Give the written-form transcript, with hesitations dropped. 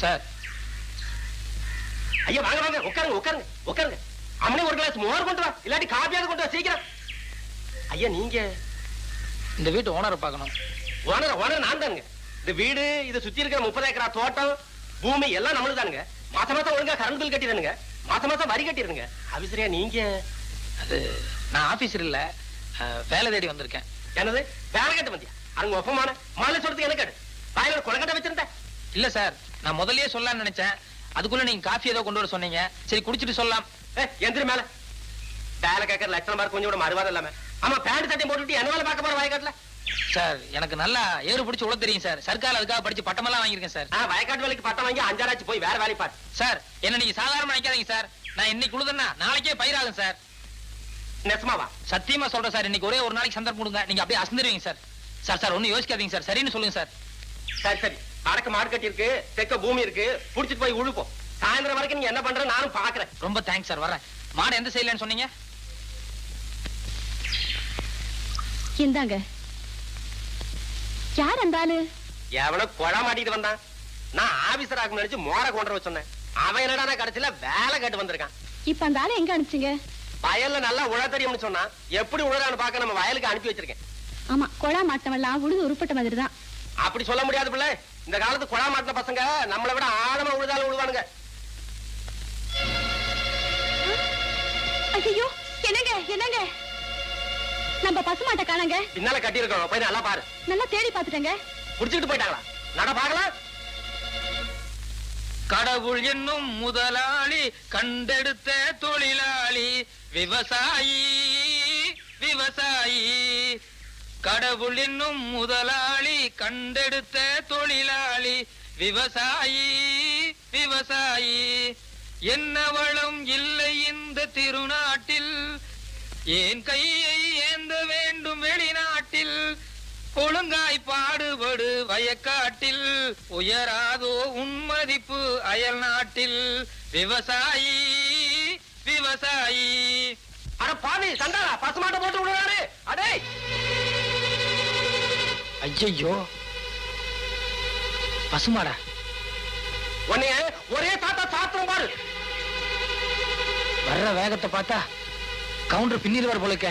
Sir. ஐயா வாங்க வாங்க, உட்காருங்க உட்காருங்க உட்காருங்க. அம்மனே ஒரு கிளாஸ் மோர் கொண்டு வா, இல்லாட்டி காப்பியாவது கொண்டு வா சீக்கிரம். ஐயா நீங்க இந்த வீட்டு ஓனரை பார்க்கணும். ஓனர் நான் தானுங்க. இந்த வீடு இதை சுத்தி இருக்கிற 30 ஏக்கரா தோட்டம் பூமி எல்லாம் நம்மளுக்கு தானுங்க. மாசம் மாசம் ஒழுங்கா கரண்ட் பில் கட்டிடுங்க, மாசம் மாசம் வரி கட்டிடுங்க. ஆபீசரியா நீங்க? அது நான் ஆபீசர் இல்ல, வேலை தேடி வந்திருக்கேன். என்னது வேலை கட்டு வந்தியா? அங்க ஒப்பமான மாலை சொல்றதுக்கு எனக்கு வாயில கொலக்கட்டை வச்சிருந்தேன். இல்ல சார், நான் முதல்லயே சொல்லலாம்னு நினைச்சேன். அதுக்குள்ள நீங்க காஃபி ஏதோ கொண்டு வர சொன்னீங்க. சரி குடிச்சிட்டு சொல்லலாம். எந்திரி மேல. வேலை கேட்கற லட்சணம் பாரு, கொஞ்சம் கூட மறுவாதம் இல்லாம. ஆமா பேண்ட் சட்டையும் போட்டுட்டு என்ன வேலை பார்க்க போற வயக்காட்டுல? சார் எனக்கு நல்லா ஏறு பிடிச்சி உள்ள தெரியும் சார். சர்க்கார் அதுக்காக படிச்சு பட்டமெல்லாம் வாங்கியிருக்கேன் சார். வயக்காட்டு வேலைக்கு பட்டம் வாங்கி 5 ஆச்சு, போய் வேற வேலை பாரு. சார் என்ன நீங்க சாதாரணமா நினைக்காதீங்க சார். நான் இன்னைக்கு உழுதுன்னா நாளைக்கே பயிராகும் சார். நெசமாவா? சத்தியமா சொல்றேன் சார். இன்னைக்கு ஒரே ஒரு நாளைக்கு சந்தர்ப்பம் கொடுங்க, நீங்க அப்படியே அசந்துருவீங்க சார். சார் சார் ஒன்னும் யோசிக்காதீங்க சார், சரின்னு சொல்லுங்க சார். சரி சரி, அடக்க மாடு கட்டி இருக்கு, தெக்க பூமி இருக்கு, புடிச்சிட்டு போய் உழுப்போம். சாயந்தரம் வரைக்கும் நீங்க என்ன பண்ற நானும் பாக்குறேன். ரொம்ப தேங்க்ஸ் சார், வரேன். மாடு எந்த சைடுலன்னு சொன்னீங்க? இந்தாங்க. யார் அந்த ஆளு? எவனோ கொலை மாட்டிட்டு வந்தான். நான் ஆபீசர் ஆகும் நினைச்சு மோர கொண்டு வர சொன்னேன். அவன் என்னடா கடைசியில வேலை கேட்டு வந்திருக்கான். இப்ப அந்த ஆளை எங்க அனுப்பிச்சீங்க? வயல்ல நல்லா உழ தெரியும்னு சொன்னா, எப்படி உழறான்னு பாக்க நம்ம வயலுக்கு அனுப்பி வச்சிருக்கேன். ஆமா, கொலா மாட்டவெல்லாம் உழுது உருப்பட்ட மாதிரி தான். அப்படி சொல்ல முடியாது பிள்ளை. இந்த காலத்து கொலா மாட்டின பசங்க நம்மளை விட ஆழமா உழுதாலும் உழுவானுங்க. ஐயோ என்னங்க என்னங்க, நம்ம பசுமாட்டை காணங்க. பின்னால கட்டி இருக்கோம், போய் நல்லா பாரு. நல்லா தேடி பாத்துட்டேங்க. குடிச்சிட்டு போயிட்டாங்களா? நட பாக்கலாம். கடவுள் என்னும் முதலாளி, கண்டெடுத்த தொழிலாளி, விவசாயி விவசாயி. கடவுள் என்னும் முதலாளி, கண்டெடுத்த தொழிலாளி, விவசாயி விவசாயி. என்ன வளம் இல்லை இந்த திருநாட்டில், ஏன் கையை ஏந்த வேண்டும் வெளிநாட்டில். ஒழுங்காய் பாடுபடு வயக்காட்டில், உயராதோ உன்மதிப்பு அயல் நாட்டில். விவசாயி விவசாயி. அட பாவி சண்டாளா, பசுமாட்டை போட்டு விடுறாரு. அடே ஐயோ பசுமாடா. உன்னைய ஒரே தாத்தா சாத்திரம் பாரு. வர்ற வேகத்தை பார்த்தா கவுண்டர் பின்னிடுவார் போலுக்க.